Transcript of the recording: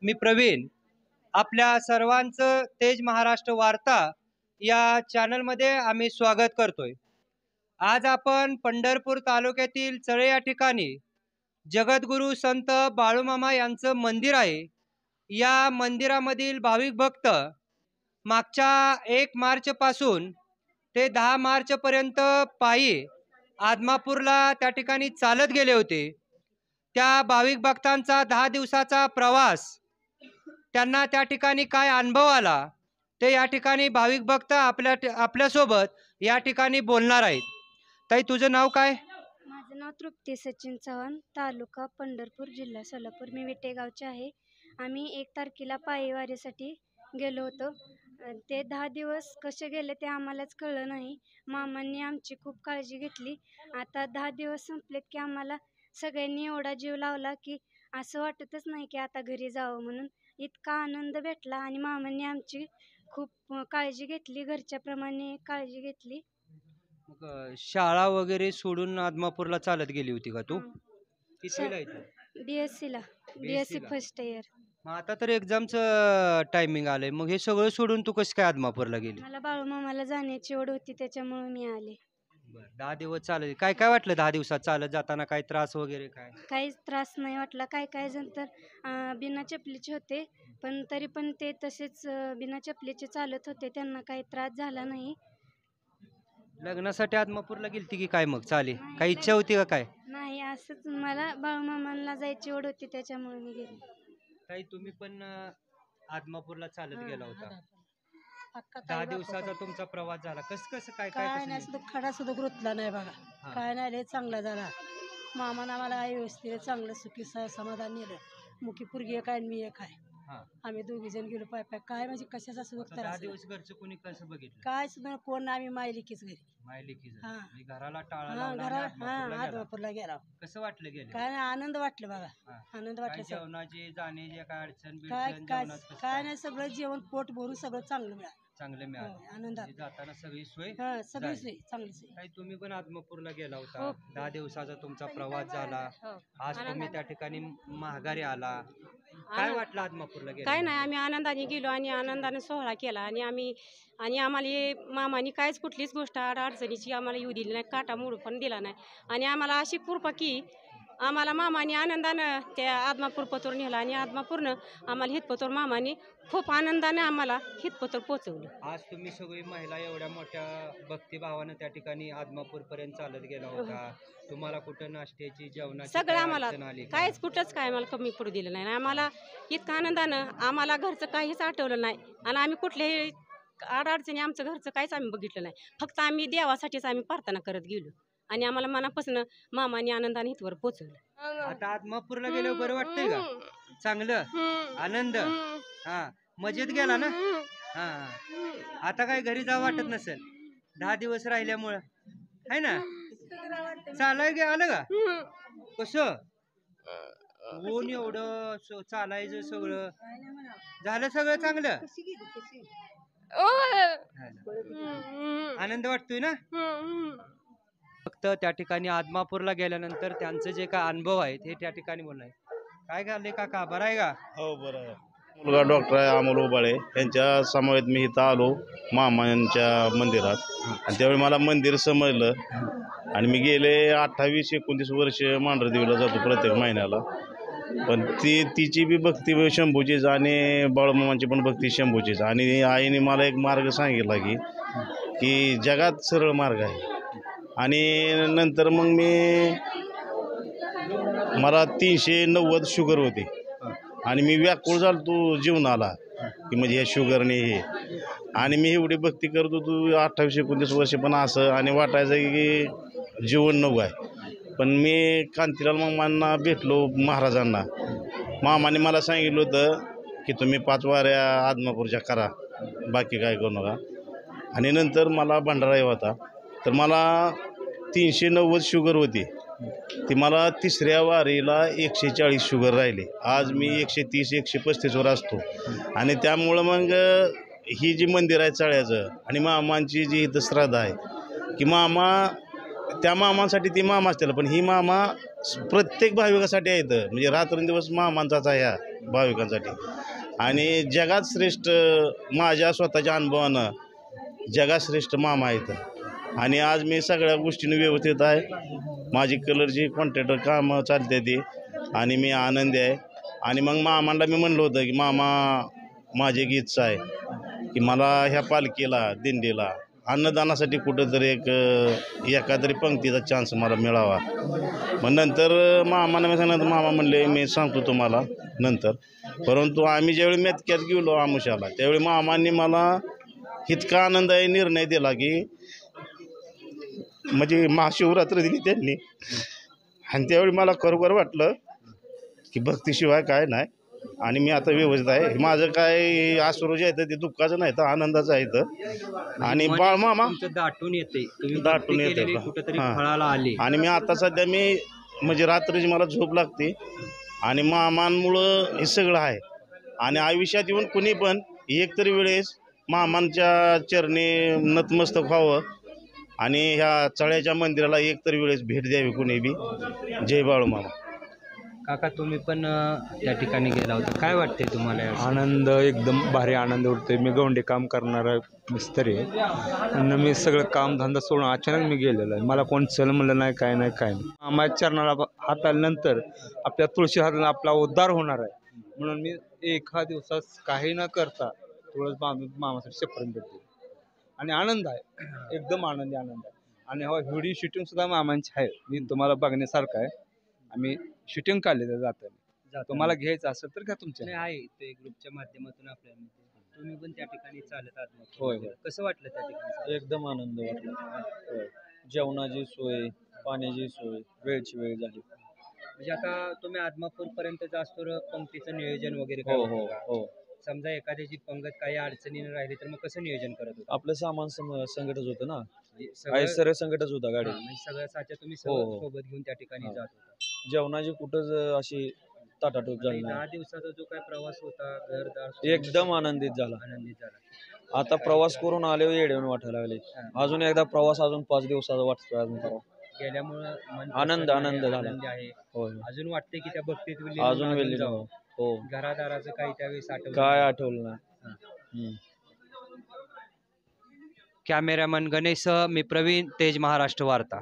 मी प्रवीण आपल्या सर्वांचं तेज महाराष्ट्र वार्ता या चॅनलमध्ये आम्ही स्वागत करतोय। आज आपण पंढरपूर तालुक्यातील चळे या ठिकाणी जगद्गुरू संत बाळूमामा यांचं मंदिर आहे। या मंदिरामधील भाविक भक्त मागच्या 1 मार्च पासून ते 10 मार्च पर्यंत पायी आदमापूरला त्या ठिकाणी चालत गेले होते। त्या भाविक भक्तांचा 10 दिवसाचा प्रवास त्यांना त्या ठिकाणी काय अनुभव आला ते या ठिकाणी भाविक भक्त आपल्यासोबत या ठिकाणी बोलणार आहेत। ताई, तुझं नाव काय? माझं नाव तृप्ती सचिन चव्हाण, तालुका पंढरपूर, जिल्हा सोलापूर। मी विटेगावचे आहे। आम्ही 1 तारखेला पायी वारीसाठी गेलो होतो। ते 10 दिवस कसे गेले ते आम्हालाच कळलं नाही। मामांनी आमची खूप काळजी घेतली। आता 10 दिवस संपलेत की आम्हाला सगळ्यांनी एवढा जीव लावला की असं वाटतच नाही की आता घरी जावं म्हणून। इतका आनंद भेटला आणि मामांनी आमची खूप काळजी घेतली, घरच्याप्रमाणे काळजी घेतली। शाळा वगैरे सोडून आदमापूरला चालत गेली होती का तू? कितवीला आहे तू? BSc first year. मग आता तर एक्झामचं टायमिंग आलंय, मग हे सगळं सोडून तू कसं काय आदमापूरला गेली? मला बाळूमामाला जाण्याची ओढ होती, त्याच्यामुळे मी आले। 10 दिवस चालत काय काय वाटलं 10 दिवसात चालत जाताना? काय त्रास वगैरे काय? काहीच त्रास नाही वाटला। काय जण तर बिना चपलीचे होते, पण तरी पण ते तसेच बिना चपलीचे चालत होते, त्यांना काही त्रास झाला नाही। लग्नासाठी आदमापूरला गेलती की काय? मग चाले काही इच्छा होती का काय? नाही, असंच मला बाळूमामांना जायची ओढ होती, त्याच्यामुळे मी गेले। ताई, तुम्ही पण आदमापूरला चालत गेला होता। 10 दिवसाचा तुमचा प्रवास झाला, कसं काय नाही, दुःखाडा सुद्धा गुरुतला नाही बघा। काय नाही, लय चांगला झाला। मामानं आम्हाला आई व्यवस्थित चांगलं सुखी समाधान नेलं। मुखी पोरगी एक आहे आणि मी एक आहे। आम्ही 2 जण गेलो पाय काय म्हणजे कशाचा सुख। 10 दिवस घरचं कोणी कसं बघितलं? काय सुद्धा कोण, आम्ही मायलिकीच घरी। घराला टाळा आदमापूरला गेला। कसं वाटलं गेलं? काय नाही, आनंद वाटलं बघा, आनंद वाटलं। जेवणाची जाण्याची काय अडचण? काय नाही, सगळं जेवण पोट भरून सगळं चांगलं मिळालं। आनंदात जाताना सगळी सोय चांगली सोय। काही तुम्ही पण आदमापूरला गेला होता, 10 दिवसाचा तुमचा प्रवास झाला, आज तुम्ही त्या ठिकाणी माघारी आला, काय वाटलं आदमापूरला गेला? काय नाही, आम्ही आनंदाने गेलो आणि आनंदाने सोहळा केला आणि आम्हाला मामाने काहीच कुठलीच गोष्ट अडचणीची आम्हाला येऊ दिली नाही, काटा मोड पण दिला नाही। आणि आम्हाला अशी कृपा की आम्हाला मामाने आनंदानं त्या आदमापूर पतोर नेला आणि आदमापूरनं आम्हाला हितपतोर मामाने खूप आनंदाने आम्हाला हितपतोर पोहोचवलं। आज तुम्ही सगळी महिला एवढ्या मोठ्या भक्तिभावानं त्या ठिकाणी आदमापूर पर्यंत चालत गेला होता, तुम्हाला कुठं नाश्त्याची जेवणाची सगळं आम्हाला काहीच कुठंच काय आम्हाला कमी पडू दिलं नाही। आम्हाला इतकं आनंदानं आम्हाला घरचं काहीच आठवलं नाही आणि आम्ही कुठल्याही अडचणी आमचं घरचं काहीच आम्ही बघितलं नाही। फक्त आम्ही देवासाठीच आम्ही प्रार्थना करत गेलो आणि आम्हाला मनापासून मामाने आनंदाने इथवर पोहोचवलं। आता आदमापूरला गेल्यावर बरं वाटतंय का? चांगलं आनंद मजेत गेला ना? आता काय घरी जावं वाटत नसेल 10 दिवस राहिल्यामुळं, आहे ना? चालाय आलं का? कसं ऊन एवढं चालायचं, सगळं झालं, सगळं चांगलं, आनंद वाटतोय ना? फक्त त्या ठिकाणी आदमापूरला गेल्यानंतर त्यांचं जे काय अनुभव आहेत हे त्या ठिकाणी बोलणार। काय झाले काका, बरं आहे का? हो, बरं आहे। मुलगा डॉक्टर आहे अमोल उबाळे, यांच्या समवेत मी इथं आलो मामांच्या मंदिरात आणि त्यावेळी मला मंदिर समजलं आणि मी गेले 28-29 वर्ष मांढरदेवीला जातो प्रत्येक महिन्याला। पण तिची बी भक्ती शंभूचीच आणि बाळूमामांची पण भक्ती शंभूचीच। आणि आईने मला एक मार्ग सांगितला की जगात सरळ मार्ग आहे। आणि नंतर मग मला 390 शुगर होती आणि मी व्याकुळ झालो तो जीवनाला की म्हणजे हे शुगरने हे। आणि मी एवढी भक्ती करतो तू 28-29 वर्ष पण असं आणि वाटायचं की जीवन नको आहे। पण मी कांतीलाल मामांना भेटलो, महाराजांना। मामाने मला सांगितलं होतं की तुम्ही 5 वाऱ्या आदमापूरच्या करा, बाकी काय करू नका। आणि नंतर मला भंडारा होता, तर मला 390 शुगर होती, ती मला 3ऱ्या वारीला 140 शुगर राहिली। आज मी 130-135 वर असतो। आणि त्यामुळं मग ही जी मंदिर आहे चाळ्याचं आणि मामांची जी इथं श्राद्ध आहे की त्या मामांसाठी ती मामा असतील, पण ही मामा प्रत्येक भाविकासाठी आहेत, म्हणजे रात्रंदिवस मामांचाच आहे। भाविकांसाठी. आणि जगात श्रेष्ठ माझ्या स्वतःच्या अनुभवानं जगात श्रेष्ठ मामा आहेत. आणि आज मी सगळ्या गोष्टींनी व्यवस्थित आहे. माझी कलरची कॉन्ट्रॅक्टर कामं चालते ती आणि मी आनंदी आहे. आणि मग मामाला मी म्हणलं होतं की मामा माझी एक इच्छा आहे की मला ह्या पालखीला दिंडीला अन्नदानासाठी कुठंतरी एखादरी पंक्तीचा चान्स मला मिळावा. मग नंतर मामानं मी सांगितलं, मामा म्हणले मी सांगतो तुम्हाला नंतर. परंतु आम्ही ज्यावेळी मेतक्यात गेलो आमुष्याला त्यावेळी मामांनी मला इतका आनंदायी निर्णय दिला की म्हणजे महाशिवरात्र दिली त्यांनी. आणि त्यावेळी मला खरोखर वाटलं की भक्तीशिवाय काय नाही. आणि मी आता व्यवस्थित आहे. माझं काय आसुरू जे आहे ते दुःखाचं नाही तर आनंदाचं आहे तर. आणि बाळ मामा दाटून येते, तुम्ही दाटून भक्ती येते केलेली का? कुठेतरी हां. फळाला आली. आणि मी आता सध्या मी म्हणजे रात्रीची मला झोप लागते आणि मामांमुळं हे सगळं आहे. आणि आयुष्यात येऊन कुणी पण एक तरी वेळेस मामांच्या चरणी नतमस्तक व्हावं आणि ह्या चळ्याच्या मंदिराला एक तरी वेळेस भेट द्यावी कुणी बी. जय बाळू मामा. काका तुम्ही पण त्या ठिकाणी गेला होता, काय वाटते तुम्हाला यावेळी? आनंद एकदम भारी आनंद उठतोय. मी गवंडी काम करणारा मिस्त्री आहे आणि मी सगळं कामधंदा सोडून अचानक मी गेलेलो आहे. मला कोण चल म्हणलं नाही, काय नाही, काय नाही. मामाच्या चरणाला हात आल्यानंतर आपल्या तुळशी हाताने आपला उद्धार होणार आहे म्हणून मी एका दिवसात काही न करता तुळस बांधून मामासाठी सफर भेटते आणि आनंद आहे, एकदम आनंदी आनंद आहे. आणि हा व्हिडिओ शूटिंग सुद्धा मामांची आहे, मी तुम्हाला बघण्यासारखं आहे. आम्ही शूटिंग काढले जाताना, तुम्हाला घ्यायचं असेल तर का तुमच्या नाही आहे ते ग्रुपच्या माध्यमातून आपल्याला तुम्ही पण त्या ठिकाणी चालत आहात. होय. कसं वाटलं त्या ठिकाणी? एकदम आनंद वाटला. जेवणाची सोय, पाण्याची सोय वेळची वेळ झाली. म्हणजे आता तुम्ही आदमापूर पर्यंत जास्तोर पंक्तीचं नियोजन वगैरे हो करत हो होता. हो. समजा एखाद्याची पंगत काही अडचणीने राहिली तर मग कसं नियोजन करत होता? आपलं सामान संकटच होतं ना, म्हणजे काही सगळं सर्व संकटच होता गाडी. म्हणजे सगळ्या साच्या तुम्ही हो, सगळं हो. सोबत घेऊन त्या ठिकाणी हा. जात होता. जेवणाची कुठंच अशी ताटाटूप झाली आणि नाही. 10 दिवसाचा जो काय प्रवास होता घरदार एकदम आनंदित झाला. आनंदित झाला. आता प्रवास करून आले येऊन वाटायला लागले. अजून एकदा प्रवास अजून 5 दिवसाचा वाटतोय अजून करावा. गेल्यामुळं मन आनंद प्रसन्न आहे, झाला. आनंदी आहे. होय. अजून वाटते की त्या भक्तीत विलीन अजून होऊन वेळी जावं. हो. घरादाराचं काही त्यावेळेस आठवलं काय नाही. आठवलं नाही. कॅमेरामन गणेश, मी प्रवीण, तेज महाराष्ट्र वार्ता.